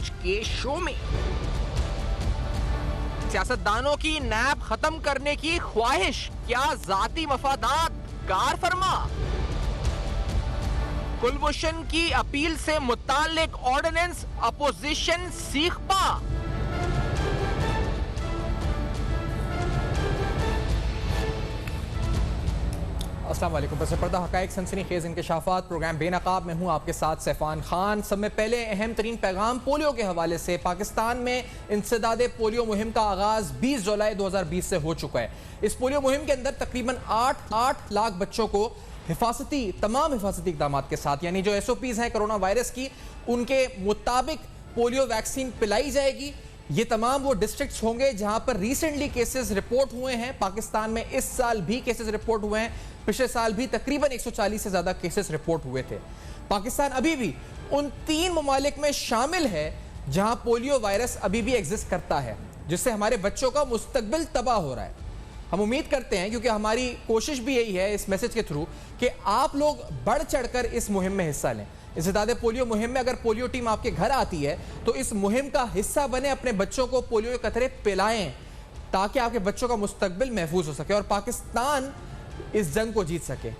आज के शो में। सियासतदानों की नैब खत्म करने की ख्वाहिश क्या जाती मफादात कार फरमा? कुलभूषण की अपील से मुताल्लिक ऑर्डिनेंस अपोजिशन सीख पा। अस्सलाम वालेकुम। पस पर्दा हक़ाइक़ सनसनीखेज़ इंकशाफ़ात प्रोग्राम बेनकाब में हूँ आपके साथ सैफान खान। सब में पहले अहम तरीन पैगाम पोलियो के हवाले से। पाकिस्तान में इंसदाद पोलियो मुहिम का आगाज़ 20 जुलाई 2020 से हो चुका है। इस पोलियो मुहिम के अंदर तकरीबन 8 लाख बच्चों को तमाम हिफाजती इक़दाम के साथ, यानी जो SOPs हैं कोरोना वायरस की, उनके मुताबिक पोलियो वैक्सीन पिलाई जाएगी। ये तमाम वो डिस्ट्रिक्ट्स होंगे जहां पर रिसेंटली केसेस रिपोर्ट हुए हैं। पाकिस्तान में इस साल भी केसेस रिपोर्ट हुए हैं, पिछले साल भी तकरीबन 140 से ज्यादा केसेस रिपोर्ट हुए थे। पाकिस्तान अभी भी उन 3 ममालिक में शामिल है जहां पोलियो वायरस अभी भी एग्जिस्ट करता है, जिससे हमारे बच्चों का मुस्तकबिल तबाह हो रहा है। हम उम्मीद करते हैं, क्योंकि हमारी कोशिश भी यही है इस मैसेज के थ्रू, कि आप लोग बढ़ चढ़कर इस मुहिम में हिस्सा लें। इंसदाद पोलियो मुहिम में अगर पोलियो टीम आपके घर आती है तो इस मुहिम का हिस्सा बने, अपने बच्चों को पोलियो के कतरे पिलाएं ताकि आपके बच्चों का मुस्तकबिल महफूज हो सके और पाकिस्तान इस जंग को जीत सके।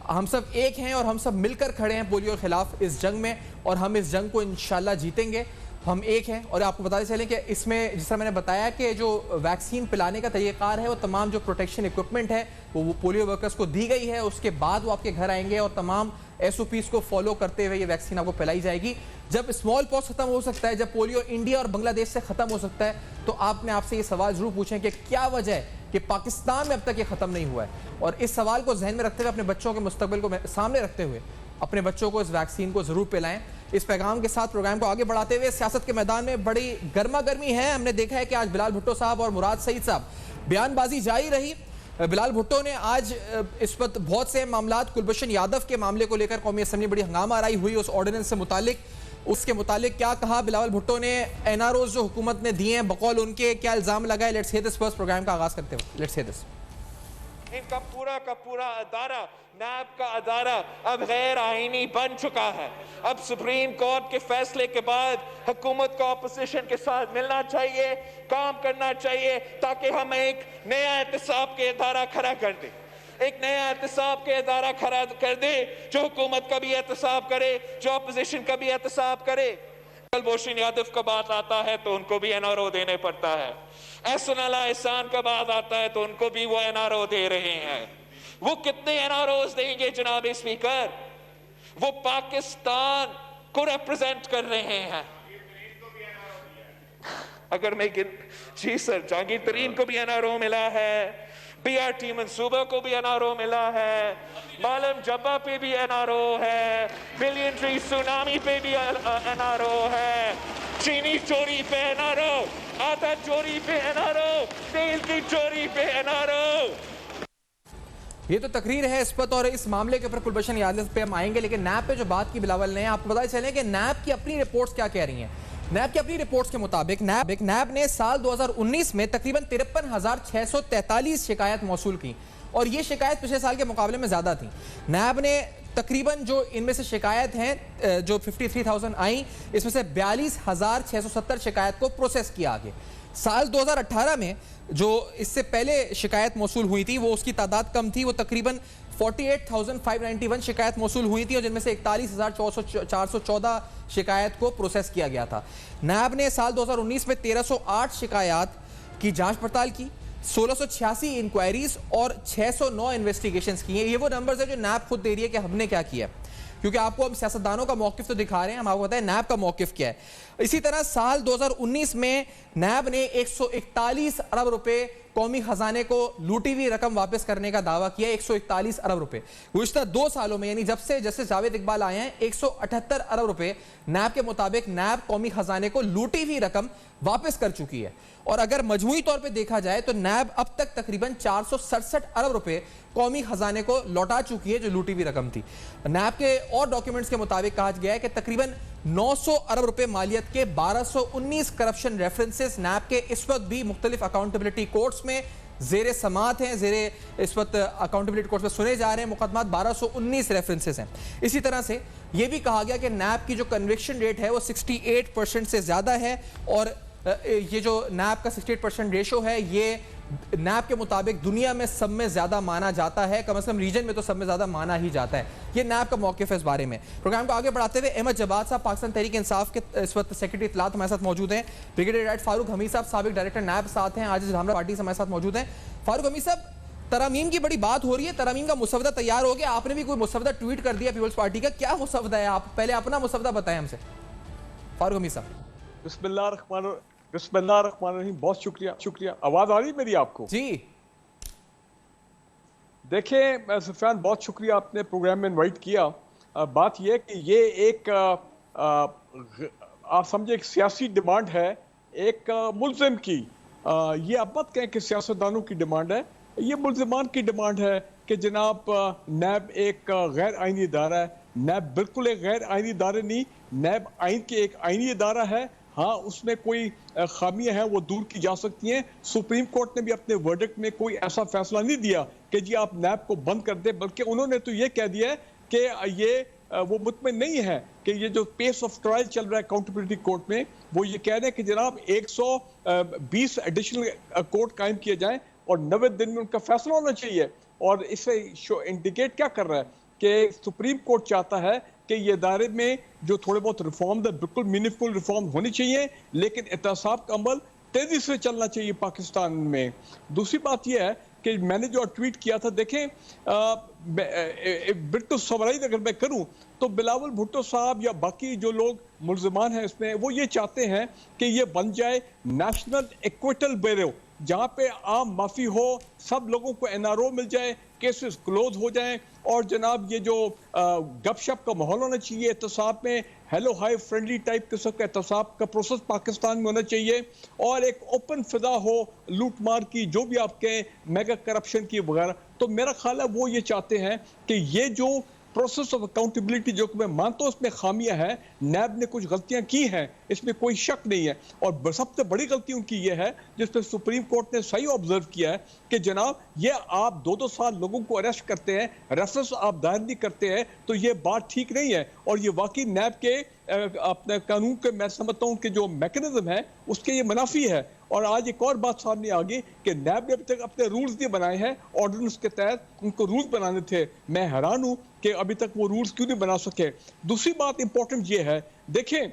हम सब एक हैं और हम सब मिलकर खड़े हैं पोलियो के खिलाफ इस जंग में, और हम इस जंग को इंशाल्लाह जीतेंगे। हम एक हैं। और आपको बताते चलें कि इसमें जिस तरह मैंने बताया कि जो वैक्सीन पिलाने का तरीक़ाकार है, वो तमाम जो प्रोटेक्शन इक्विपमेंट है वो पोलियो वर्कर्स को दी गई है। उसके बाद वो आपके घर आएंगे और तमाम SOPs को फॉलो करते हुए ये वैक्सीन आपको पिलाई जाएगी। जब स्मॉल पॉक्स खत्म हो सकता है, जब पोलियो इंडिया और बांग्लादेश से खत्म हो सकता है, तो आपसे ये सवाल जरूर पूछें कि क्या वजह है कि पाकिस्तान में अब तक ये खत्म नहीं हुआ है। और इस सवाल को जहन में रखते हुए, अपने बच्चों के मुस्तकबिल को सामने रखते हुए, अपने बच्चों को इस वैक्सीन को जरूर पिलाएं। इस पैगाम के साथ प्रोग्राम को आगे बढ़ाते हुए, सियासत के मैदान में बड़ी गर्मा गर्मी है। हमने देखा है कि आज बिलाल भुट्टो साहब और मुराद सईद साहब बयानबाजी जारी रही। बिलाल भुट्टो ने आज इस वक्त बहुत से मामलात, कुलभूषण यादव के मामले को लेकर कौमी असम्बली बड़ी हंगामा आराई हुई उस ऑर्डिनेंस से मुतालिक। उसके मुतालिक क्या कहा बिलाल भुट्टो ने? NROs जो हुकूमत ने दिए हैं, बकौल उनके क्या इल्जाम लगाए? Let's hear this first. Programme का आगाज करते हुए लेट्स हियर दिस। इनका पूरा का पूरा अदारा, नैब का अदारा, अब गैर आईनी बन चुका है। अब सुप्रीम कोर्ट के फैसले के बाद हुकूमत को अपोजिशन के साथ मिलना चाहिए, काम करना चाहिए, ताकि हम एक नया एहतसाब के अदारा खड़ा कर दें। एक नया एहतसाब के अदारा खड़ा कर दे जो हुकूमत का भी एहतसाब करे, जो अपोजिशन का भी एहतसाब करे। कुलभूषण यादव का बात आता है तो उनको भी NRO देने पड़ता है। एहसान एहसान का बात आता है तो उनको भी वो NRO दे रहे हैं। वो कितने NROs देंगे जनाब स्पीकर? वो पाकिस्तान को रिप्रेजेंट कर रहे हैं। अगर मैं जी सर, जहांगीर तरीन को भी NRO मिला है, PRT मंसूबा को भी NRO मिला है, मालम जब्बा पे भी NRO है, बिलियन ट्री सुनामी पे भी NRO है, चीनी चोरी पे NRO, आटा चोरी पे NRO, तेल की चोरी पे NRO। ये तो तकरीर है इस पर, और इस मामले के ऊपर कुलभूषण यादव पे हम आएंगे, लेकिन नैब पे जो बात की बिलावल ने, आपको बताते चलें कि नैब की अपनी रिपोर्ट्स क्या कह रही हैं। नैब की अपनी रिपोर्ट्स के मुताबिक नैब ने साल 2019 में तकरीबन 53,643 शिकायत मौसूल की, और ये शिकायत पिछले साल के मुकाबले में ज्यादा थी। नैब ने तकरीबन जो इनमें से शिकायत हैं जो 53,000 आई, इसमें से 42,670 शिकायत को प्रोसेस किया आगे। साल 2018 में जो इससे पहले शिकायत मौसूल हुई थी, वो उसकी तादाद कम थी, वो तकरीबन 48,591 शिकायत मौसूल हुई थी, और जिनमें से 41,414 शिकायत को प्रोसेस किया गया था। नैब ने साल 2019 में 1308 शिकायत की जांच पड़ताल की, 1686 इंक्वायरीज और 609 इन्वेस्टिगेशंस की हैं। ये वो नंबर्स है जो नैब खुद दे रही है कि हमने क्या किया, क्योंकि आपको हम सियासतदानों का मौकिफ तो दिखा रहे हैं, हम आपको बताएं नैब का मौकिफ क्या है। इसी तरह साल 2019 में नैब ने 141 अरब रुपए कौमी खजाने को लूटी हुई रकम वापस करने का दावा किया। 141 अरब रुपए गुज़िश्ता 2 सालों में, यानी जब से जस्टिस जावेद इकबाल आए हैं, 178 अरब रुपए नैब के मुताबिक नैब कौमी खजाने को लूटी हुई रकम वापस कर चुकी है। और अगर मजमूई तौर पे देखा जाए तो नैब अब तक तकरीबन 467 अरब रुपए कौमी खजाने को लौटा चुकी है, जो लूटी हुई रकम थी। नैब के और डॉक्यूमेंट्स के मुताबिक कहा गया है कि तकरीबन 900 अरब रुपए मालियत के 1219 करप्शन रेफरेंसेस नैब के इस वक्त भी मुख्तलिफ अकाउंटेबिलिटी कोर्ट्स में जेर समात हैं, जेर इस वक्त अकाउंटेबिलिटी कोर्ट में सुने जा रहे हैं। मुकदमात 1219 रेफरेंसेस हैं। इसी तरह से ये भी कहा गया कि नैब की जो कन्विक्शन रेट है वो 68% से ज़्यादा है, और ये जो नैब का 68% रेशो है ये नैब के मुताबिक दुनिया में सब में ज़्यादा माना जाता है, कम से कम रीजन में तो सब में ज़्यादा माना ही जाता है। ये नैब का मौक़िफ़ है इस बारे में। प्रोग्राम को आगे बढ़ाते हुए अहमद जवाद साहब, पाकिस्तान तहरीक इंसाफ के इस वक्त सेक्रेटरी इत्तलात हमारे साथ मौजूद हैं। ब्रिगेडियर राइट फारूक हमीद साहब, साबिक डायरेक्टर नैब साथ हैं, आज हमरा पार्टी से हमारे साथ मौजूद हैं। फारूक हमीद साहब, तरामीम की बड़ी बात हो रही है, तरामीम का मुसवदा तैयार हो गया, आपने भी कोई मुसवदा ट्वीट कर दिया पीपल्स पार्टी का, क्या मुसवदा है? आप पहले अपना मुसवदा बताएं हमसे, फारूक हमीद साहब। बिस्मिल्लाहिर्रहमानिर्रहीम, बहुत शुक्रिया। आवाज आ रही मेरी आपको? जी देखें सुफियान, बहुत शुक्रिया आपने प्रोग्राम में इनवाइट किया। बात यह कि ये एक आप समझे एक सियासी डिमांड है, एक मुल्जिम की। ये आप मत कहें कि सियासतदानों की डिमांड है, ये मुल्जिमान की डिमांड है कि जनाब नैब एक गैर आइनी इदारा है। नैब बिल्कुल एक गैर आइनी इदारा नहीं, नैब आइन के एक आइनी इदारा है। हाँ, उसमें कोई खामियां हैं वो दूर की जा सकती हैं। सुप्रीम कोर्ट ने भी अपने वर्डिक्ट में कोई ऐसा फैसला नहीं दिया कि जी आप नैब को बंद कर दें, बल्कि उन्होंने तो ये कह दिया है कि ये वो मुतमिन नहीं है कि ये जो पेस ऑफ ट्रायल चल रहा है अकाउंटेबिलिटी कोर्ट में, वो ये कह रहे हैं कि जनाब 120 एडिशनल कोर्ट कायम किए जाएं और 90 दिन में उनका फैसला होना चाहिए। और इससे इंडिकेट क्या कर रहा है कि सुप्रीम कोर्ट चाहता है कि ये इदारे में जो थोड़े बहुत रिफॉर्म है, बिल्कुल मीनिंगफुल रिफॉर्म होनी चाहिए, लेकिन एहतसाब का अमल तेजी से चलना चाहिए पाकिस्तान में। दूसरी बात यह है कि मैंने जो ट्वीट किया था, देखें बिल्कुल समराइज अगर मैं करूं तो बिलावल भुट्टो साहब या बाकी जो लोग मुल्जिमान हैं इसमें, वो ये चाहते हैं कि ये बन जाए नेशनल एक्विटल ब्यूरो, जहाँ पे आम माफी हो, सब लोगों को एनआरओ मिल जाए, केसेस क्लोज हो जाएं, और जनाब ये जो गपशप का माहौल होना चाहिए एहतसाब में, हेलो हाई फ्रेंडली टाइप किस्म का एहतसाब का प्रोसेस पाकिस्तान में होना चाहिए, और एक ओपन फिजा हो लूट मार की, जो भी आप कहें, मेगा करप्शन की वगैरह। तो मेरा ख्याल है वो ये चाहते हैं कि ये जो प्रोसेस ऑफ अकाउंटेबिलिटी, जो कि मैं मानता हूँ इसमें खामियां हैं, नैब ने कुछ गलतियां की हैं, इसमें कोई शक नहीं है, और सबसे बड़ी गलती उनकी ये है जिसपे सुप्रीम कोर्ट ने सही ऑब्जर्व किया है कि जनाब ये आप 2-2 साल लोगों को अरेस्ट करते हैं, रेफरेंस आप दायर नहीं करते हैं, तो ये बात ठीक नहीं है। और ये वाकई नैब के अपने कानून के, मैं समझता हूँ कि जो मैकेनिज्म है उसके ये मुनाफी है। और आज एक और बात सामने आ गई कि नैब ने अभी तक अपने रूल्स नहीं बनाए हैं, ऑर्डिनेंस के तहत उनको रूल्स बनाने थे। मैं हैरान हूँ कि अभी तक वो रूल्स क्यों नहीं बना सके। दूसरी बात इंपॉर्टेंट ये है, देखें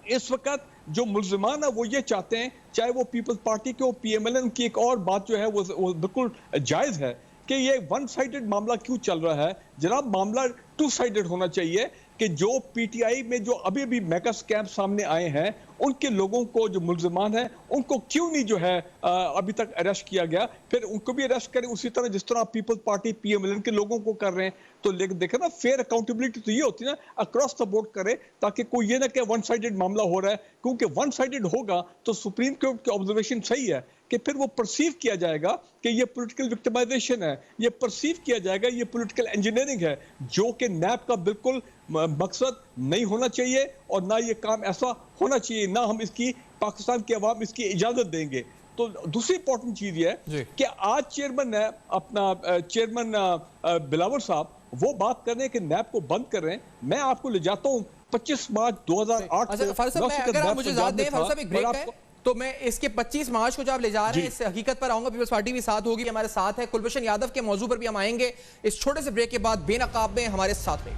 इस वक्त जो मुल्जिमान है वो ये चाहते हैं, चाहे वो पीपल्स पार्टी के हो, PMLN की एक और बात जो है वो बिल्कुल जायज है कि ये वन साइडेड मामला क्यों चल रहा है। जनाब मामला 2 साइडेड होना चाहिए कि जो PTI में जो अभी भी मेगा स्कैम सामने आए हैं, उनके लोगों को, जो मुल्जिमान हैं, उनको क्यों नहीं जो है अभी तक अरेस्ट किया गया, फिर उनको भी अरेस्ट करें उसी तरह जिस तरह पीपल्स पार्टी PMLN के लोगों को कर रहे हैं। तो लेकिन देखें ना, फेयर अकाउंटेबिलिटी तो ये होती है ना, अक्रॉस द बोर्ड करे, ताकि कोई ये ना कि वन साइडेड मामला हो रहा है, क्योंकि वन साइडेड होगा तो सुप्रीम कोर्ट की ऑब्जर्वेशन सही है कि फिर वो परसीव किया जाएगा कि ये पॉलिटिकल विक्टिमाइजेशन है, ये परसीव किया जाएगा ये पॉलिटिकल इंजीनियरिंग है, जो कि नैब का बिल्कुल मकसद नहीं होना चाहिए, और ना ये काम ऐसा होना चाहिए, ना हम इसकी पाकिस्तान की अवाम इसकी इजाजत देंगे। तो दूसरी इंपॉर्टेंट चीज ये है कि आज चेयरमैन है अपना चेयरमैन बिलावल साहब, वो बात कर रहे हैं कि नैब को बंद कर रहे हैं। मैं आपको ले जाता हूँ 25 मार्च 2008 तो मैं इसके 25 मार्च को जब आप ले जा रहे हैं, इस हकीकत पर आऊंगा, पीपल्स पार्टी भी साथ होगी, हमारे साथ है कुलभूषण यादव, के मौजू पर भी हम आएंगे इस छोटे से ब्रेक के बाद। बेनकाब में हमारे साथ में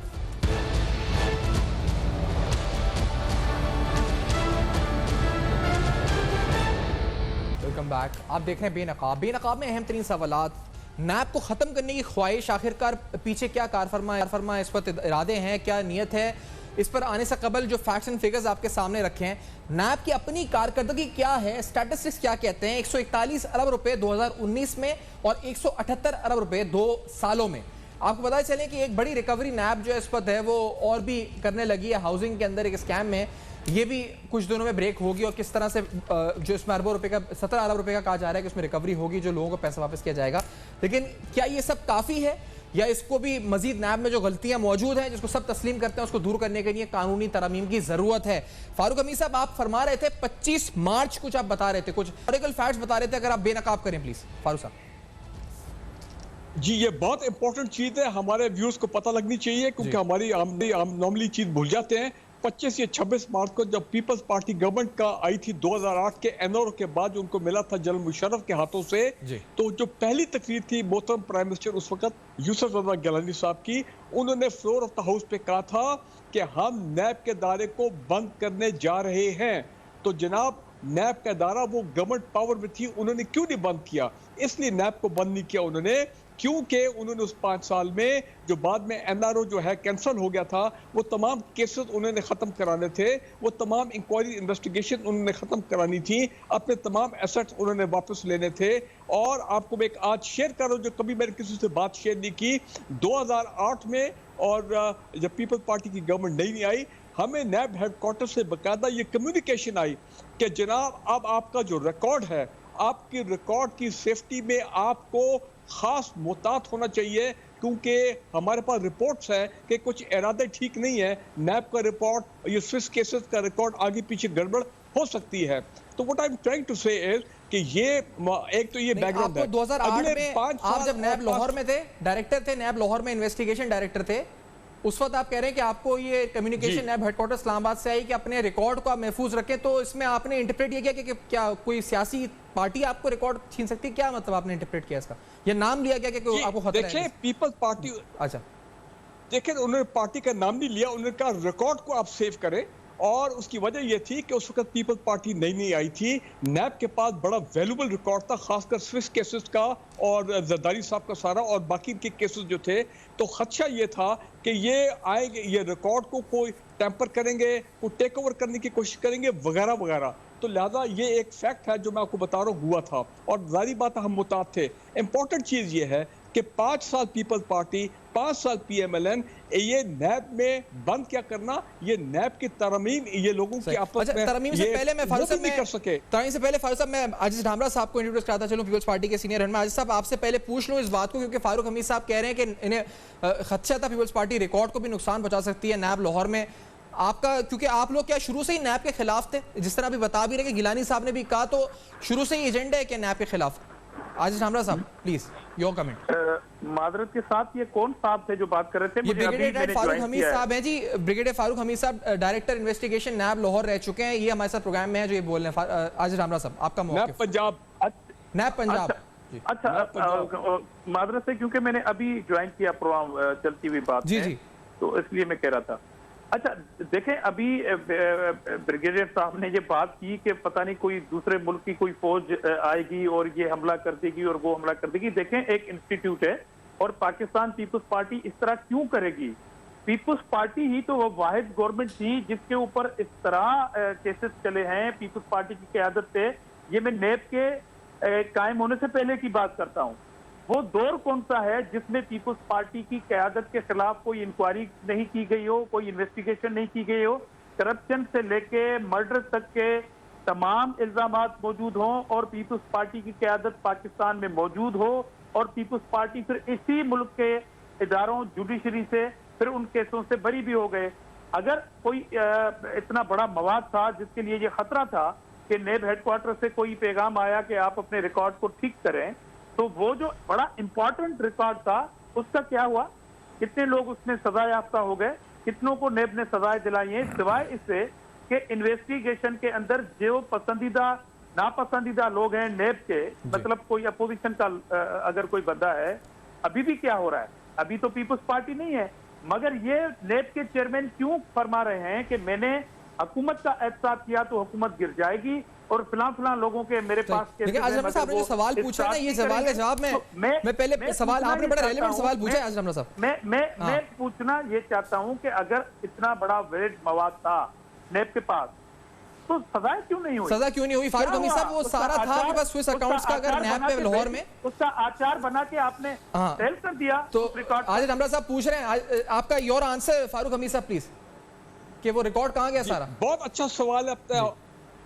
वेलकम बैक। आप देख रहे हैं बेनकाब में अहम तरीन सवालात। नैब को खत्म करने की ख्वाहिश, आखिरकार पीछे क्या कारफरमा इस पर इरादे हैं, क्या नीयत है, इस पर आने से कबल जो फैक्ट्स एंड फिगर्स आपके सामने रखे हैं, नैब की अपनी कारकर्दगी क्या है, स्टैटिस्टिक्स क्या कहते हैं। 141 अरब रुपए 2019 में और 178 अरब रुपए 2 सालों में। आपको पता चले कि एक बड़ी रिकवरी नैब जो इस वक्त है वो और भी करने लगी है हाउसिंग के अंदर एक स्कैम में। ये भी कुछ दिनों में ब्रेक होगी और किस तरह से जो इसमें अरबों रुपए का 17 अरब रुपए का कहा जा रहा है कि उसमें रिकवरी होगी, जो लोगों को पैसा वापस किया जाएगा। लेकिन क्या ये सब काफ़ी है या इसको भी मजीद नैब में जो गलतियां मौजूद हैं जिसको सब तस्लीम करते हैं उसको दूर करने के लिए कानूनी तरमीम की जरूरत है? फारूक हमीद साहब, आप फरमा रहे थे 25 मार्च कुछ आप बता रहे थे, कुछ हिस्टोरिकल फैक्ट्स बता रहे थे, अगर आप बेनकाब करें प्लीज फारूक साहब। जी, ये बहुत इंपॉर्टेंट चीज है, हमारे व्यूअर्स को पता लगनी चाहिए, क्योंकि हमारी हम नॉर्मली चीज भूल जाते हैं। 25 या 26 मार्च को जब पीपल्स पार्टी गवर्नमेंट का आई थी 2008 के एनओआर के बाद जो उनको मिला था जनरल मुशर्रफ के हाथों से, तो जो पहली तकरीर थी मोहतरम प्राइम मिनिस्टर उस वक्त यूसुफ रजा गिलानी साहब की, उन्होंने फ्लोर ऑफ द हाउस पे कहा था कि हम नैब के दायरे को बंद करने जा रहे हैं। तो जनाब, नैब का दायरा वो गवर्नमेंट पावर में थी, उन्होंने क्यों नहीं बंद किया? इसलिए नैब को बंद नहीं किया उन्होंने क्योंकि उन्होंने उस 5 साल में जो बाद में एनआरओ जो है कैंसिल हो गया था, वो तमाम केसेस उन्होंने ख़त्म कराने थे, वो तमाम इंक्वायरी इन्वेस्टिगेशन उन्होंने ख़त्म करानी थी, अपने तमाम एसेट्स उन्होंने वापस लेने थे। और आपको मैं एक आज शेयर कर रहा हूँ जो कभी मैंने किसी से बात शेयर नहीं की। 2008 में और जब पीपल्स पार्टी की गवर्नमेंट नहीं आई, हमें नैब हेडक्वार्टर से बाकायदा ये कम्युनिकेशन आई कि जनाब अब आपका जो रिकॉर्ड है, आपकी रिकॉर्ड की सेफ्टी में आपको खास मोहतात होना चाहिए, क्योंकि हमारे पास रिपोर्ट्स हैं कि कुछ इरादे ठीक नहीं है। नैब का रिपोर्ट, ये स्विस केसेस का रिकॉर्ड आगे पीछे गड़बड़ हो सकती है। तो what I am trying to say is कि ये एक तो ये बैकग्राउंड है। 2008 में आप जब नैब लाहौर में थे, डायरेक्टर थे नैब लाहौर में, इन्वेस्टिगेशन डायरेक्टर थे, उस वक्त आप कह रहे हैं कि आपको ये कम्युनिकेशन नैब हेडक्वार्टर इस्लामाबाद से आई कि अपने रिकॉर्ड को आप महफूज रखें। तो इसमें आपने इंटरप्रेट ये किया कि क्या कोई सियासी पार्टी आपको रिकॉर्ड छीन सकती है? क्या मतलब आपने इंटरप्रेट किया इसका? ये नाम लिया गया कि आपको खतरा है? देखिए, पीपल्स पार्टी, अच्छा देखिए उन्होंने पार्टी का नाम नहीं लिया, उन्होंने कहा रिकॉर्ड को आप सेव करें। और उसकी वजह यह थी कि उस वक्त पीपल्स पार्टी नई आई थी, नैब के पास बड़ा वैल्यूबल रिकॉर्ड था, खासकर स्विस केसेस का और जरदारी साहब का सारा और बाकी के केसेस जो थे। तो खदशा ये था कि ये आएंगे, ये रिकॉर्ड को कोई टेम्पर करेंगे, कोई टेक ओवर करने की कोशिश करेंगे वगैरह वगैरह। तो लिहाजा ये एक फैक्ट है जो मैं आपको बता रहा हूँ हुआ था, और जारी बात हम मुताद थे। इंपॉर्टेंट चीज ये है कि 5 साल पीपल्स पार्टी, 5 साल PMLN, ये नैब में बंद क्या करना, ये नैब की तरमीम, ये लोगों की आपस में तरमीम से पहले मैं फारूक साहब नहीं कर सके। तरमीम से पहले फारूक साहब, मैं आजिज ढामरा साहब को इंट्रोड्यूस कराता चलूं, पीपल्स पार्टी के सीनियर रहनुमा। आजिज साहब, आपसे पहले पूछ लूं इस बात को, क्योंकि फारूक हमीद साहब कह रहे हैं कि इन्हें खदशा था पीपल्स पार्टी रिकॉर्ड को भी नुकसान पहुंचा सकती है नैब लाहौर में। आपका, क्योंकि आप लोग क्या शुरू से ही नैब के खिलाफ थे, जिस तरह अभी बता भी रहे कि गिलानी साहब ने भी कहा, तो शुरू से ही एजेंडा है कि नैब के खिलाफ। आजिज ढामरा साहब, प्लीज योर कमेंट। मादरत के साथ, ये कौन साहब थे जो बात कर रहे थे? ये ब्रिगेडियर फारूक हमीद साहब हैं जी, ब्रिगेडियर फारूक हमीद साहब डायरेक्टर इन्वेस्टिगेशन नैब लाहौर रह चुके हैं, ये हमारे साथ प्रोग्राम में है जो ये बोल रहे हैं। आजिज ढामरा साहब, आपका मौक़िफ़। नैब पंजाब। नैब पंजाब। अच्छा, मादरत से, क्योंकि मैंने अभी ज्वाइन किया प्रोग्राम चलती हुई बात जी जी, तो इसलिए मैं कह रहा था। अच्छा देखें, अभी ब्रिगेडियर साहब ने ये बात की कि पता नहीं कोई दूसरे मुल्क की कोई फौज आएगी और ये हमला कर देगी और वो हमला कर देगी। देखें, एक इंस्टीट्यूट है और पाकिस्तान पीपल्स पार्टी इस तरह क्यों करेगी? पीपल्स पार्टी ही तो वो वाहिद गवर्नमेंट थी जिसके ऊपर इस तरह केसेस चले हैं पीपल्स पार्टी की क़यादत पे। ये मैं नैब के कायम होने से पहले की बात करता हूँ। वो दौर कौन सा है जिसमें पीपल्स पार्टी की क़यादत के खिलाफ कोई इंक्वायरी नहीं की गई हो, कोई इन्वेस्टिगेशन नहीं की गई हो, करप्शन से लेके मर्डर तक के तमाम इल्जामात मौजूद हों और पीपल्स पार्टी की क़यादत पाकिस्तान में मौजूद हो और पीपल्स पार्टी फिर इसी मुल्क के इदारों जुडिशरी से फिर उन केसों से बरी भी हो गए। अगर कोई इतना बड़ा मवाद था जिसके लिए ये खतरा था कि नैब हेडक्वार्टर से कोई पैगाम आया कि आप अपने रिकॉर्ड को ठीक करें, तो वो जो बड़ा इंपॉर्टेंट रिकॉर्ड था उसका क्या हुआ? कितने लोग उसमें सजा याफ्ता हो गए? कितनों को नैब ने सजाएं दिलाई हैं? सिवाय इससे कि इन्वेस्टिगेशन के अंदर जो पसंदीदा नापसंदीदा लोग हैं नैब के, मतलब कोई अपोजिशन का अगर कोई बंदा है, अभी भी क्या हो रहा है? अभी तो पीपल्स पार्टी नहीं है, मगर ये नैब के चेयरमैन क्यों फरमा रहे हैं कि मैंने हुकूमत का एहसास किया तो हुकूमत गिर जाएगी और फिलहान लोगों के मेरे पास लेकिन आजम साहब ने जो सवाल पूछा ना, ये सवाल का जवाब मैं पहले सवाल आपने बड़ा रेलेवेंट सवाल पूछा है आजम साहब। मैं पूछना ये चाहता हूं कि अगर इतना बड़ा वेट मवाद था नैब के पास तो सजा क्यों नहीं हुई? सजा क्यों नहीं हुई फारूक हमीद साहब? वो सारा था आपके पास स्विस अकाउंट्स का, अगर नैब पे लाहौर में उसका आचार बना के आपने सेल कर दिया तो आजिज हमरा साहब पूछ रहे हैं आपका योर आंसर फारूक हमीद साहब प्लीज। कि वो रिकॉर्ड कहाँ गया सारा? बहुत अच्छा सवाल है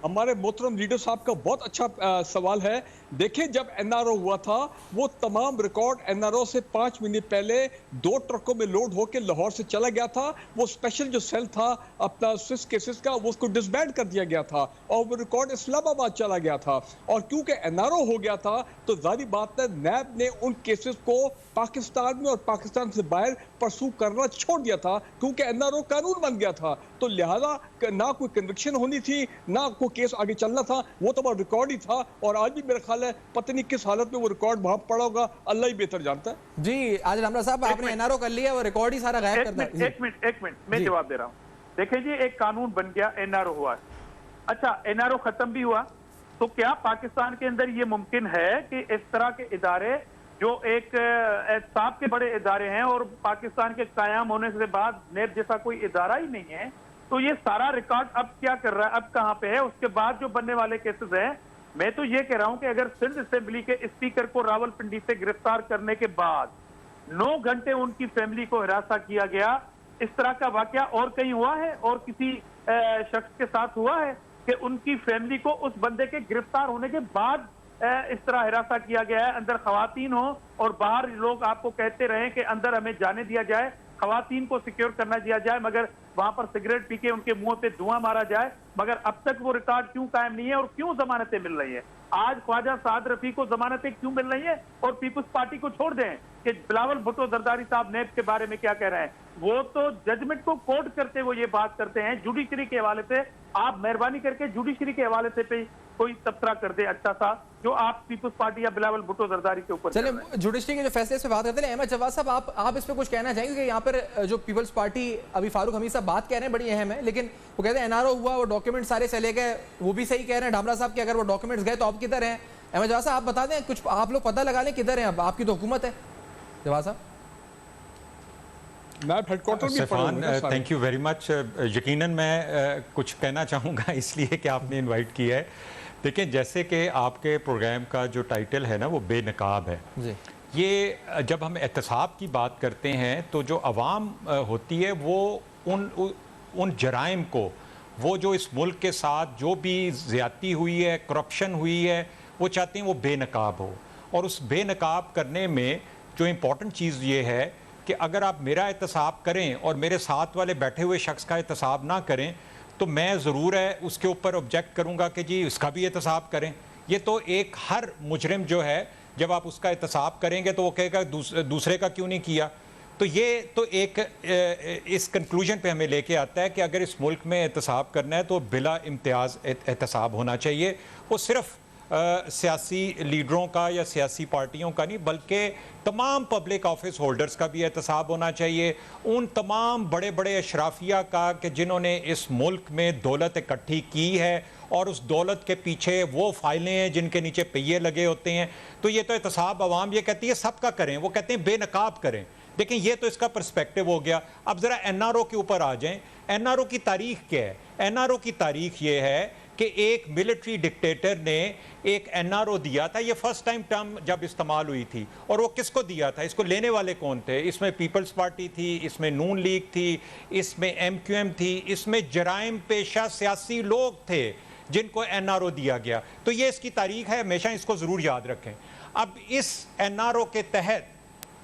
हमारे मोहतरम लीडर साहब का, बहुत अच्छा सवाल है। देखिए, जब एनआरओ हुआ था वो तमाम रिकॉर्ड एनआरओ से 5 महीने पहले 2 ट्रकों में लोड होकर लाहौर से चला गया था। वो स्पेशल जो सेल था अपना स्विस केसेस का, वो उसको डिसबैंड कर दिया गया था और वो रिकॉर्ड इस्लामाबाद चला गया था। और क्योंकि एनआरओ हो गया था तो जाहिर बात है नैब ने उन केसेस को पाकिस्तान में और पाकिस्तान से बाहर परसू करना छोड़ दिया था, क्योंकि एनआरओ कानून बन गया था। तो लिहाजा ना कोई कन्विक्शन होनी थी, ना कोई केस आगे चलना था, वो तो रिकॉर्ड ही था। और आज भी मेरा ख्याल है पता नहीं किस हालत में वो रिकॉर्ड वहां पड़ा होगा, अल्लाह ही बेहतर जानता है। जी आज रामराज साहब, आपने एनआरओ कर लिया, वो रिकॉर्ड ही सारा गायब कर दिया। एक मिनट मैं जवाब दे रहा हूं। देखिए जी, एक कानून बन गया, एनआरओ हुआ। अच्छा, एनआरओ खत्म भी हुआ, तो क्या पाकिस्तान के अंदर ये मुमकिन है कि इस तरह के इदारे जो एक एहतसाब के बड़े इदारे हैं और पाकिस्तान के कायम होने से बाद नेब जैसा कोई इदारा ही नहीं है, तो ये सारा रिकॉर्ड अब क्या कर रहा है, अब कहां पे है? उसके बाद जो बनने वाले केसेस हैं, मैं तो ये कह रहा हूं कि अगर सिंध असेंबली के स्पीकर को रावलपिंडी से गिरफ्तार करने के बाद 9 घंटे उनकी फैमिली को हिरासत किया गया, इस तरह का वाकया और कहीं हुआ है और किसी शख्स के साथ हुआ है कि उनकी फैमिली को उस बंदे के गिरफ्तार होने के बाद इस तरह हिरासत किया गया है? अंदर खवातीन हो और बाहर लोग आपको कहते रहे कि अंदर हमें जाने दिया जाए, खवातीन को सिक्योर करना दिया जाए, मगर वहां पर सिगरेट पी के उनके मुंह पे धुआं मारा जाए, मगर अब तक वो रिकॉर्ड क्यों कायम नहीं है और क्यों जमानतें मिल रही है? आज ख्वाजा साद रफी को जमानतें क्यों मिल रही है और पीपुल्स पार्टी को छोड़ दें कि बिलावल भुट्टो जरदारी साहब नेब के बारे में क्या कह रहे हैं? वो तो जजमेंट को कोट करते वो ये बात करते हैं जुडिशरी के हवाले से। आप मेहरबानी करके जुडिशरी के हवाले से पे कोई तबसरा कर दे अच्छा सा, जो आप पीपुल्स पार्टी या बिलावल भुट्टो जरदारी के ऊपर। चलिए, जुडिशरी के जो फैसले से बात करते हैं, अहमद जवाद साहब आप इस पे कुछ कहना चाहेंगे कि यहाँ पर जो पीपल्स पार्टी अभी फारूक हमीद साहब बात कह रहे हैं बड़ी अहम है, लेकिन वो कहते हैं एनआरओ हुआ, वो डॉक्यूमेंट सारे चले गए, वो भी सही कह रहे हैं डामरा साहब कि अगर वो डॉक्यूमेंट्स गए तो आप किधर हैं? अहमद जवाद साहब आप बता दें, कुछ आप लोग पता लगा लें किधर हैं, अब आपकी तो हुकूमत है। जवाद साहब, थैंक यू वेरी मच। यकीनन मैं कुछ कहना चाहूँगा इसलिए कि आपने इनवाइट किया है। देखिए, जैसे कि आपके प्रोग्राम का जो टाइटल है ना वो बेनकाब है जी। ये जब हम एहतसाब की बात करते हैं तो जो अवाम होती है वो उन जराइम को, वो जो इस मुल्क के साथ जो भी ज़्यादती हुई है, करप्शन हुई है, वो चाहते हैं वो बेनकाब हो। और उस बेनकाब करने में जो इम्पोर्टेंट चीज़ ये है कि अगर आप मेरा एहतसाब करें और मेरे साथ वाले बैठे हुए शख्स का एहतसाब ना करें तो मैं ज़रूर है उसके ऊपर ऑब्जेक्ट करूँगा कि जी इसका भी एहतसाब करें। ये तो एक हर मुजरिम जो है जब आप उसका एहतसाब करेंगे तो वो कहेगा दूसरे का क्यों नहीं किया। तो ये तो एक इस कंक्लूजन पे हमें लेके आता है कि अगर इस मुल्क में एहतसाब करना है तो बिला इम्तियाज़ एहतसाब होना चाहिए। वो सिर्फ सियासी लीडरों का या सियासी पार्टियों का नहीं बल्कि तमाम पब्लिक ऑफिस होल्डर्स का भी एहतसाब होना चाहिए। उन तमाम बड़े बड़े अशराफिया का कि जिन्होंने इस मुल्क में दौलत इकट्ठी की है और उस दौलत के पीछे वो फाइलें हैं जिनके नीचे पहिए लगे होते हैं। तो ये तो एहतसाब अवाम ये कहती है सबका करें, वो कहते हैं बेनकाब करें। देखें, ये तो इसका पर्सपेक्टिव हो गया। अब ज़रा एनआरओ के ऊपर आ जाएं। एनआरओ की तारीख क्या है? एनआरओ की तारीख ये है कि एक मिलिट्री डिक्टेटर ने एक एनआरओ दिया था। ये फर्स्ट टाइम टर्म जब इस्तेमाल हुई थी। और वो किसको दिया था? इसको लेने वाले कौन थे? इसमें पीपल्स पार्टी थी, इसमें नून लीग थी, इसमें एमक्यूएम थी, इसमें जराइम पेशा सियासी लोग थे जिनको एनआरओ दिया गया। तो ये इसकी तारीख है, हमेशा इसको ज़रूर याद रखें। अब इस एनआरओ के तहत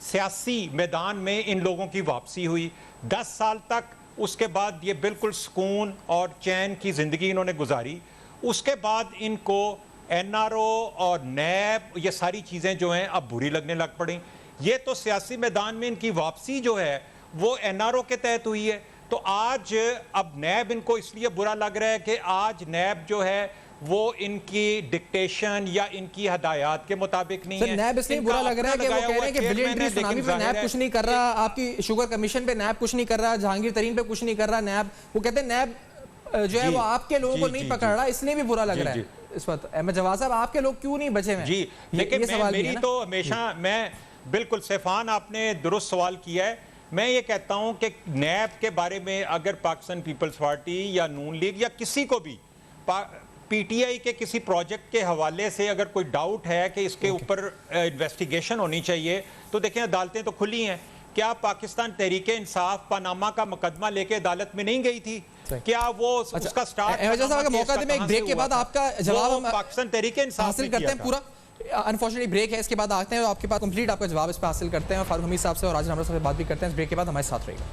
सियासी मैदान में इन लोगों की वापसी हुई 10 साल तक। उसके बाद ये बिल्कुल सुकून और चैन की ज़िंदगी इन्होंने गुजारी। उसके बाद इनको एनआरओ और नैब ये सारी चीज़ें जो हैं अब बुरी लगने लग पड़ी। ये तो सियासी मैदान में इनकी वापसी जो है वो एनआरओ के तहत हुई है। तो आज अब नैब इनको इसलिए बुरा लग रहा है कि आज नैब जो है वो इनकी डिक्टेशन या इनकी हदायत के मुताबिक नहीं है। नैब इसलिए बुरा लग रहा है कि वो कह रहे हैं कि बिलियंट्री सुनामी पे नैब कुछ नहीं कर रहा, आपकी शुगर कमीशन पे नैब कुछ नहीं कर रहा, जहांगीर तरीन पे कुछ नहीं कर रहा नैब। वो कहते हैं नैब जो है वो आपके लोगों को नहीं पकड़ रहा, इसलिए भी बुरा लग रहा है इस वक्त। अहमद जवाद साहब, आपके लोग क्यों नहीं बचे हैं? जी लेकिन मेरी तो हमेशा, मैं बिल्कुल सैफान आपने दुरुस्त सवाल किया है। मैं ये कहता हूं कि नैब के बारे में अगर पाकिस्तान पीपल्स पार्टी या नून लीग या किसी को भी पीटीआई के किसी प्रोजेक्ट के हवाले से अगर कोई डाउट है कि इसके ऊपर इन्वेस्टिगेशन होनी चाहिए तो देखें अदालतें तो खुली हैं। क्या पाकिस्तान तहरीक इंसाफ पनामा का मुकदमा लेके अदालत में नहीं गई थी? क्या वो उसका स्टार्ट मौका दे, मैं एक ब्रेक के बाद आपका जवाब हम पाकिस्तान तहरीक इंसाफ हासिल करते हैं पूरा। अनफॉर्चुनेटली ब्रेक है, इसके बाद आते हैं और आपके पास कंप्लीट आपका जवाब इस पर हासिल करते हैं और फारूक हमीद साहब से और राजन हमरा साहब से बात भी करते हैं। इस ब्रेक के बाद हमारे साथ रहेगा।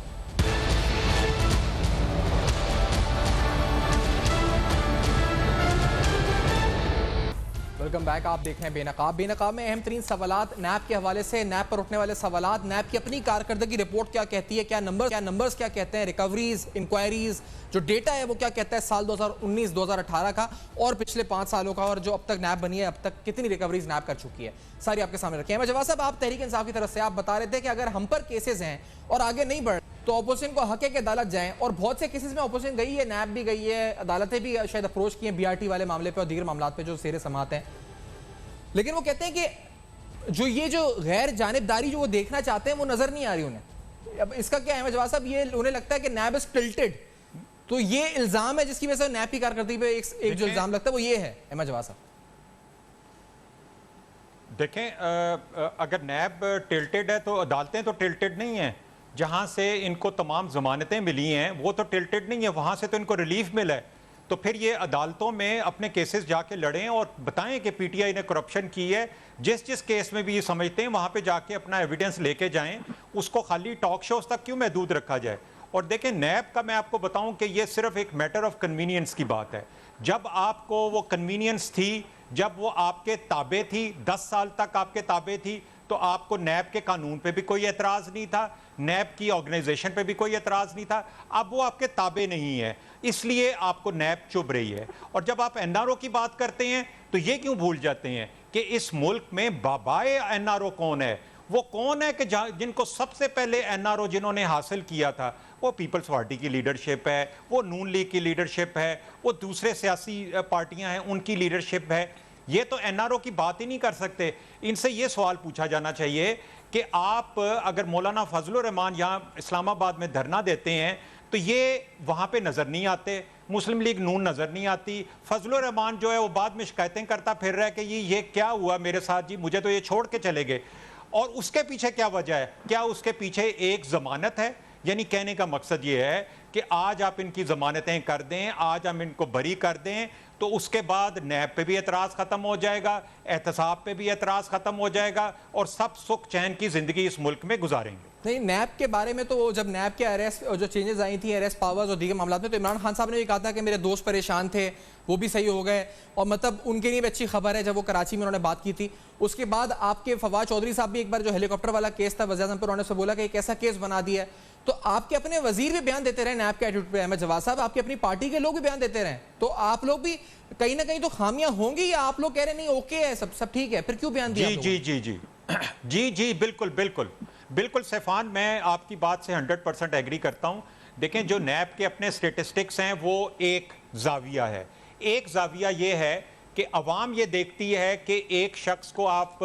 Welcome back. आप देख रहे हैं बेनकाब। बेनकाब में अहम तरीन सवालात नैब के हवाले से, नैब पर उठने वाले सवालात, नैब की अपनी कारकर्दगी रिपोर्ट क्या कहती है, क्या नंबर्स क्या कहते हैं, रिकवरीज, इंक्वायरीज, जो डेटा है वो क्या कहता है साल 2019-2018 का और पिछले 5 सालों का, और जो अब तक नैब बनी है अब तक कितनी रिकवरीज नैब कर चुकी है, सारी आपके सामने रखी है। मैं जवाब साहब, आप तहरीक इंसाफ की तरफ से आप बता रहे थे कि अगर हम पर केसेस हैं और आगे नहीं बढ़ तो अपोजिशन को हक है कि अदालत जाएं, और बहुत से केसेस में अपोजिशन गई है, नैब भी गई है, अदालतें भी शायद अप्रोच की हैं BRT वाले मामले पर और दीगर मामला पे जो सेरे समात हैं, लेकिन वो कहते हैं कि जो गैर जानिबदारी जो वो देखना चाहते हैं वो नजर नहीं आ रही उन्हें। अब इसका क्या है जवाब साहब, ये उन्हें लगता है कि नैब इज टिल्टेड, तो ये इल्जाम है जिसकी वजह से नैब की कारकर्दगी पे एक जो इल्जाम लगता है वो ये है। अहमद जवाब साहब देखें, अगर नैब टिल्टेड है तो अदालतें तो टिल्टेड नहीं है। जहां से इनको तमाम जमानतें मिली हैं वो तो टिल्टेड नहीं है, वहां से तो इनको रिलीफ मिला है। तो फिर ये अदालतों में अपने केसेस जाके लड़ें और बताएं कि PTI ने करप्शन की है। जिस केस में भी ये समझते हैं वहां पे जाके अपना एविडेंस लेके जाएं, उसको खाली टॉक शोज तक क्यों महदूद रखा जाए। और देखें, नैब का मैं आपको बताऊं कि ये सिर्फ एक मैटर ऑफ कन्वीनियंस की बात है। जब आपको वो कन्वीनियंस थी, जब वो आपके ताबे थी, 10 साल तक आपके ताबे थी, तो आपको नैब के कानून पे भी कोई एतराज़ नहीं था, नैब की ऑर्गेनाइजेशन पे भी कोई एतराज़ नहीं था। अब वो आपके ताबे नहीं है, इसलिए आपको नैब चुभ रही है। और जब आप NRO की बात करते हैं तो ये क्यों भूल जाते हैं कि इस मुल्क में बाबाए NRO कौन है? वो कौन है कि जिनको सबसे पहले NRO जिन्होंने हासिल किया था वो पीपल्स पार्टी की लीडरशिप है, वो नून लीग की लीडरशिप है, वो दूसरे सियासी पार्टियां हैं उनकी लीडरशिप है। ये तो NRO की बात ही नहीं कर सकते। इनसे ये सवाल पूछा जाना चाहिए कि आप अगर मौलाना फजलुर रहमान यहाँ इस्लामाबाद में धरना देते हैं तो ये वहाँ पे नज़र नहीं आते, मुस्लिम लीग नून नज़र नहीं आती, फजलुर रहमान जो है वो बाद में शिकायतें करता फिर रहा है कि ये क्या हुआ मेरे साथ जी, मुझे तो ये छोड़ के चले गए। और उसके पीछे क्या वजह है? क्या उसके पीछे एक ज़मानत है? यानी कहने का मकसद ये है कि आज आप इनकी ज़मानतें कर दें, आज हम इनको बरी कर दें, तो उसके बाद नैब पे भी एतराज़ ख़त्म हो जाएगा, एहतसाब पे भी एतराज़ ख़त्म हो जाएगा और सब सुख चैन की ज़िंदगी इस मुल्क में गुजारेंगे। नहीं, नैब के बारे में तो जब नैब के अरेस्ट जो चेंजेस आई थी, अरेस्ट पावर्स और दीगर मामलों में, तो इमरान खान साहब ने भी कहा था कि मेरे दोस्त परेशान थे, वो भी सही हो गए, और मतलब उनके लिए भी अच्छी खबर है। जब वो कराची में उन्होंने बात की थी, उसके बाद आपके फवाद चौधरी साहब भी एक बार जो हेलीकॉप्टर वाला केस था वज़ीर आज़म पर, उन्होंने बोला कि एक ऐसा केस बना दिया। तो आपके अपने वजीर भी बयान देते रहे नैब के एटीट्यूड पे, अहमद जवाद साहब, आपकी अपनी पार्टी के लोग भी बयान देते रहे, तो आप लोग भी कहीं ना कहीं तो खामियां होंगी, या आप लोग कह रहे नहीं ओके है, सब ठीक है, फिर क्यों बयान दिया? जी बिल्कुल सैफान, मैं आपकी बात से 100% एग्री करता हूं। देखें, जो नैब के अपने स्टेटिस्टिक्स हैं वो एक जाविया है। एक जाविया ये है कि अवाम ये देखती है कि एक शख्स को आप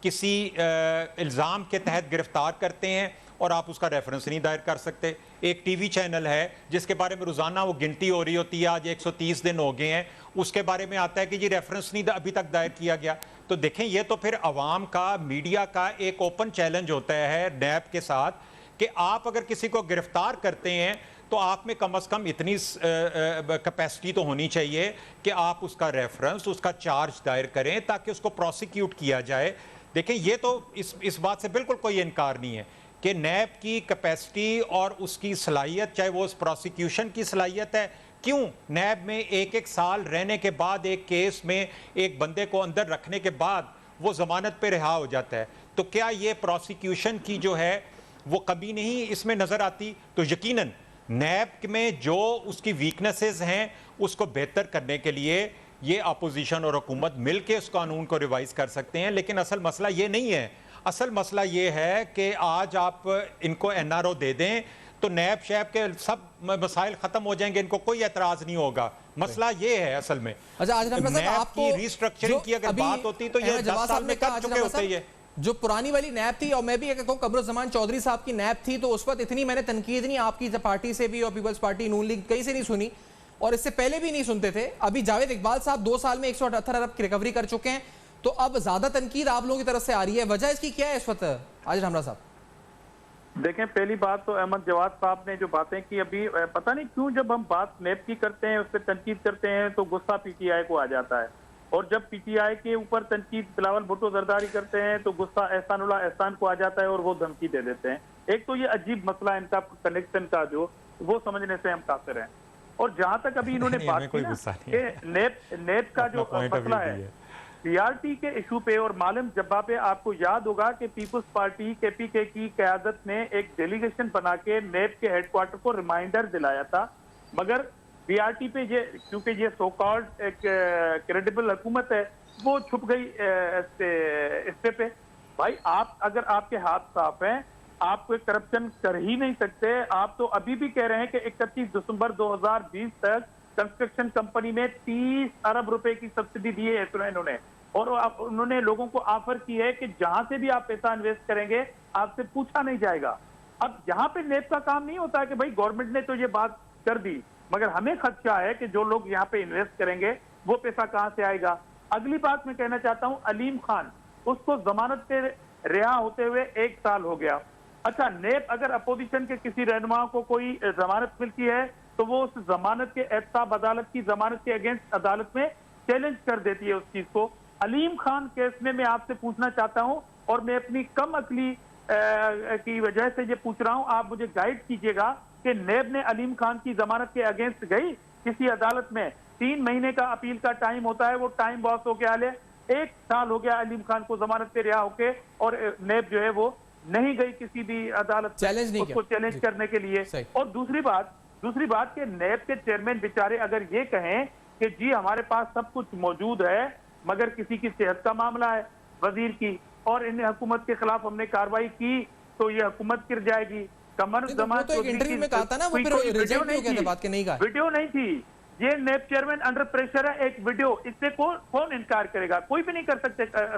किसी इल्ज़ाम के तहत गिरफ्तार करते हैं और आप उसका रेफरेंस नहीं दायर कर सकते। एक टीवी चैनल है जिसके बारे में रोज़ाना वो गिनती हो रही होती है, आज 130 दिन हो गए हैं, उसके बारे में आता है कि जी रेफरेंस नहीं अभी तक दायर किया गया। तो देखें, ये तो फिर अवाम का, मीडिया का एक ओपन चैलेंज होता है नैब के साथ कि आप अगर किसी को गिरफ्तार करते हैं तो आप में कम से कम इतनी कैपेसिटी तो होनी चाहिए कि आप उसका रेफरेंस, उसका चार्ज दायर करें ताकि उसको प्रोसिक्यूट किया जाए। देखें, ये तो इस बात से बिल्कुल कोई इनकार नहीं है कि नैब की कैपेसिटी और उसकी सलाहियत, चाहे वो उस प्रोसिक्यूशन की सलाहियत है, क्यों नैब में एक साल रहने के बाद एक केस में एक बंदे को अंदर रखने के बाद वो जमानत पे रिहा हो जाता है, तो क्या ये प्रोसिक्यूशन की जो है वो कभी नहीं इसमें नज़र आती? तो यकीनन नैब में जो उसकी वीकनेसेस हैं उसको बेहतर करने के लिए ये अपोजिशन और हुकूमत मिल के उस कानून को रिवाइज कर सकते हैं। लेकिन असल मसला ये नहीं है, असल मसला ये है कि आज आप इनको NRO दे दें तो नैब शैब के सब मसाइल खत्म हो जाएंगे, इनको कोई एतराज नहीं होगा। मसला ये है असल में। अच्छा, आज नैब की रिस्ट्रक्चरिंग की अगर बात होती तो ये 10 साल में कर चुके होते ये। जो पुरानी वाली नैब थी, और मैं भी कहूँ कमरुज़्ज़मान चौधरी साहब की नैब थी, तो उस वक्त इतनी मैंने तनकीद नहीं आपकी पार्टी से भी और पीपल्स पार्टी नून लीग कहीं से नहीं सुनी, और इससे पहले भी नहीं सुनते थे। अभी जावेद इकबाल साहब 2 साल में 178 अरब की रिकवरी कर चुके हैं, तो अब ज्यादा तनकीद आप लोगों की तरफ से आ रही है। वजह इसकी क्या है इस वक्त आज हमरा साहब? देखें, पहली बात तो अहमद जवाद साहब ने जो बातें की अभी, पता नहीं क्यों जब हम बात नैब की करते हैं, उस पर तनकीद करते हैं तो गुस्सा पीटीआई को आ जाता है, और जब पीटीआई के ऊपर तनकीद बिलावल भुट्टो जरदारी करते हैं तो गुस्सा एहसानुल्लाह एहसान को आ जाता है और वो धमकी दे देते हैं। एक तो ये अजीब मसला इनका कनेक्शन का जो वो समझने से हम काफिर हैं। और जहां तक अभी इन्होंने बात की ना कि नेब का जो मसला है पीआरटी के इशू पे और मालूम जब्बा पे, आपको याद होगा कि पीपुल्स पार्टी केपीके की क़यादत ने एक डेलीगेशन बना के नेब के हेडक्वार्टर को रिमाइंडर दिलाया था, मगर पीआरटी पे ये क्योंकि ये सो कॉल्ड एक क्रेडिबल हुकूमत है वो छुप गई इस पे। भाई आप अगर आपके हाथ साफ हैं, आप कोई करप्शन कर ही नहीं सकते। आप तो अभी भी कह रहे हैं कि 31 दिसंबर 2020 तक कंस्ट्रक्शन कंपनी में 30 अरब रुपए की सब्सिडी दी है इन्होंने, और उन्होंने लोगों को ऑफर की है कि जहां से भी आप पैसा इन्वेस्ट करेंगे आपसे पूछा नहीं जाएगा। अब यहाँ पे नेब का काम नहीं होता है कि भाई गवर्नमेंट ने तो ये बात कर दी, मगर हमें खदशा है कि जो लोग यहाँ पे इन्वेस्ट करेंगे वो पैसा कहाँ से आएगा। अगली बात मैं कहना चाहता हूँ, अलीम खान, उसको जमानत पे रिहा होते हुए 1 साल हो गया। अच्छा, नेब अगर अपोजिशन के किसी रहनुमा को कोई जमानत मिलती है तो वो उस जमानत के एहतसाब अदालत की जमानत के अगेंस्ट अदालत में चैलेंज कर देती है उस चीज को। अलीम खान केस में मैं आपसे पूछना चाहता हूं, और मैं अपनी कम अकली की वजह से ये पूछ रहा हूं, आप मुझे गाइड कीजिएगा कि नेब ने अलीम खान की जमानत के अगेंस्ट गई किसी अदालत में? 3 महीने का अपील का टाइम होता है, वो टाइम बॉस हो गया है। 1 साल हो गया अलीम खान को जमानत पे रिहा होके, और नेब जो है वो नहीं गई किसी भी अदालत उसको चैलेंज करने के लिए। और दूसरी बात कि नेब के चेयरमैन बेचारे अगर ये कहें कि जी हमारे पास सब कुछ मौजूद है मगर किसी की सेहत का मामला है वजीर की, और इन हुकूमत के खिलाफ हमने कार्रवाई की तो ये हुकूमत गिर जाएगी। कमर जमान इंटरव्यू में कहा था ना, वो वीडियो नहीं थी। ये नेब चेयरमैन अंडर प्रेशर है, एक वीडियो, इससे कौन इनकार करेगा? कोई भी नहीं कर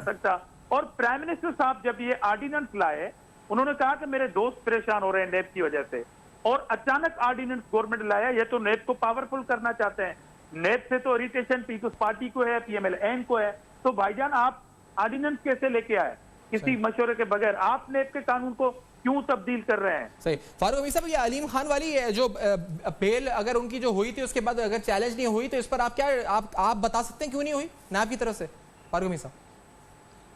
सकता। और प्राइम मिनिस्टर साहब जब ये ऑर्डिनेंस लाए, उन्होंने कहा कि मेरे दोस्त परेशान हो रहे हैं नेब की वजह से, और अचानक ऑर्डिनेंस गवर्नमेंट लाया। ये तो नेब को पावरफुल करना चाहते हैं। नेब से तो इरिटेशन पीपल्स पार्टी को है, पीएमएल-एन को है, तो भाईजान आप ऑर्डिनेंस कैसे लेके आए किसी मशवरे के बगैर? आप नेब के कानून को क्यों तब्दील कर रहे हैं? सही। फारूक अमीर साहब, ये अलीम खान वाली जो बेल अगर उनकी जो हुई थी उसके बाद अगर चैलेंज नहीं हुई तो इस पर आप क्या आप बता सकते हैं क्यों नहीं हुई नाब की तरफ से? फारूक अमीर साहब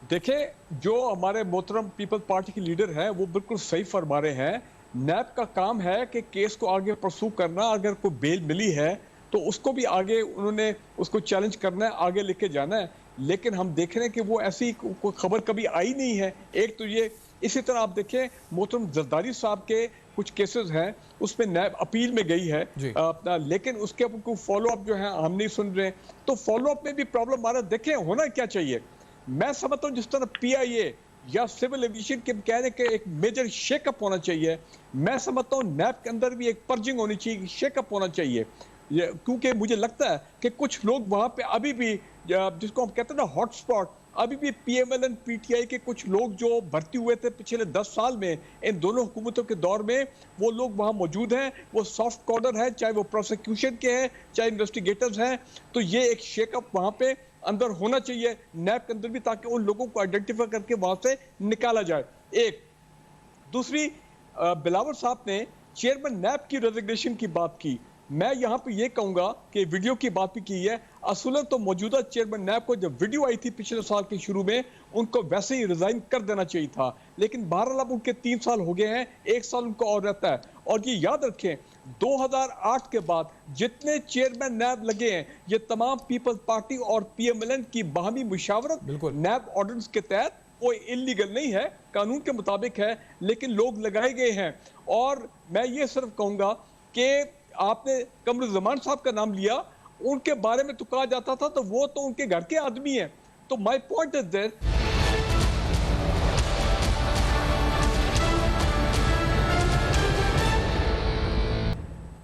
देखिए, जो हमारे मोहतरम पीपल्स पार्टी के लीडर हैं वो बिल्कुल सही फरमा रहे हैं। नैब का काम है कि केस को आगे परसू करना, अगर कोई बेल मिली है तो उसको भी आगे उन्होंने उसको चैलेंज करना है, आगे लेके जाना है। लेकिन हम देख रहे हैं कि वो ऐसी कोई खबर कभी आई नहीं है। एक तो ये, इसी तरह आप देखें मोहतरम जरदारी साहब के कुछ केसेस हैं उसमें नैब अपील में गई है अपना, लेकिन उसके कोई फॉलो अप जो है हम नहीं सुन रहे। तो फॉलो अप में भी प्रॉब्लम आ रहा है। देखें होना क्या चाहिए, मैं समझता हूँ जिस तरह पीआईए या सिविल एविएशन के कहने के एक मेजर शेकअप होना चाहिए, मैं समझता हूँ नैब के अंदर भी एक पर्जिंग होनी चाहिए, शेकअप होना चाहिए। क्योंकि मुझे लगता है कि कुछ लोग वहां पे अभी भी, जिसको हम कहते हैं ना हॉटस्पॉट, अभी भी पीएमएल पीटीआई के कुछ लोग जो भर्ती हुए थे पिछले 10 साल में इन दोनों हुकूमतों के दौर में, वो लोग वहां मौजूद हैं। वो सॉफ्ट कॉर्नर है, चाहे वो प्रोसिक्यूशन के हैं चाहे इन्वेस्टिगेटर्स हैं। तो ये एक शेकअप वहां पे अंदर होना चाहिए नैब के अंदर भी, ताकि उन लोगों को आइडेंटिफाई करके वहां से निकाला जाए। एक दूसरी, बिलावल साहब ने चेयरमैन नैब की रेजिग्नेशन की बात की। मैं यहाँ पे ये कहूंगा कि वीडियो की बात भी की है। असूलन तो मौजूदा चेयरमैन नैब को जब वीडियो आई थी पिछले साल के शुरू में, उनको वैसे ही रिजाइन कर देना चाहिए था। लेकिन बहरहाल अब उनके 3 साल हो गए हैं, 1 साल उनको और रहता है। और ये याद रखें 2008 के बाद जितने चेयरमैन नैब लगे हैं, ये तमाम पीपल्स पार्टी और पीएमएल की बाहमी मुशावरत नैब ऑर्डिनेंस के तहत, कोई इलीगल नहीं है, कानून के मुताबिक है, लेकिन लोग लगाए गए हैं। और मैं ये सिर्फ कहूंगा कि आपने कमरुज़्ज़मान साहब का नाम लिया, उनके बारे में तो कहा जाता था तो वो तो उनके घर के आदमी हैं। तो my point is this,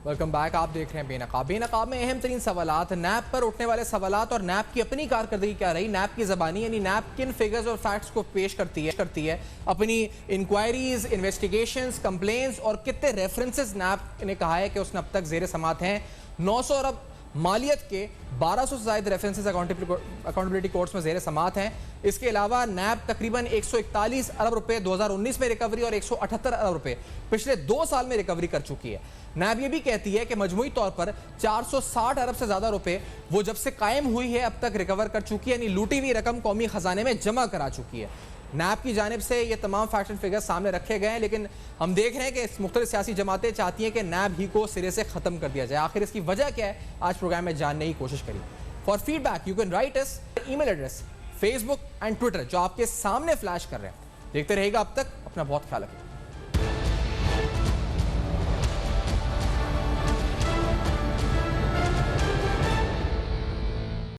welcome back. आप देख रहे हैं बेनकाब। बेनकाब में अहम तरीन सवालात, नैब पर उठने वाले सवालात और नैब की अपनी कारकर्दगी क्या रही, नैब की ज़बानी यानी नैब किन फिगर्स और फैक्ट्स को पेश करती है अपनी इंक्वायरीज, इन्वेस्टिगेशंस, कंप्लेंट्स, और कितने रेफरेंसेस नैब ने कहा है कि उसने अब तक ज़ेर समात हैं। 900 अरब मालियत के 1200 से ज़ायद रेफरेंसेस अकाउंटेबिलिटी कोर्ट्स में ज़ेर समात हैं। इसके अलावा नैब तकरीबन 141 अरब रुपए 2019 में रिकवरी और 178 अरब रुपए पिछले 2 साल में रिकवरी कर चुकी है। नैब ये भी कहती है कि मजमूई तौर पर 460 अरब से ज़्यादा रुपए वो जब से कायम हुई है अब तक रिकवर कर चुकी है, यानी लूटी हुई रकम कौमी खजाने में जमा करा चुकी है। नैब की जानिब से ये तमाम फैक्ट एंड फिगर्स सामने रखे गए हैं, लेकिन हम देख रहे हैं कि मुख्तलिफ सियासी जमातें चाहती हैं कि नैब ही को सिरे से ख़त्म कर दिया जाए। आखिर इसकी वजह क्या है, आज प्रोग्राम में जानने की कोशिश करी। For feedback you can write us email address, Facebook and Twitter जो आपके सामने फ्लैश कर रहे हैं। देखते रहेगा अब तक, अपना बहुत ख्याल रखिए।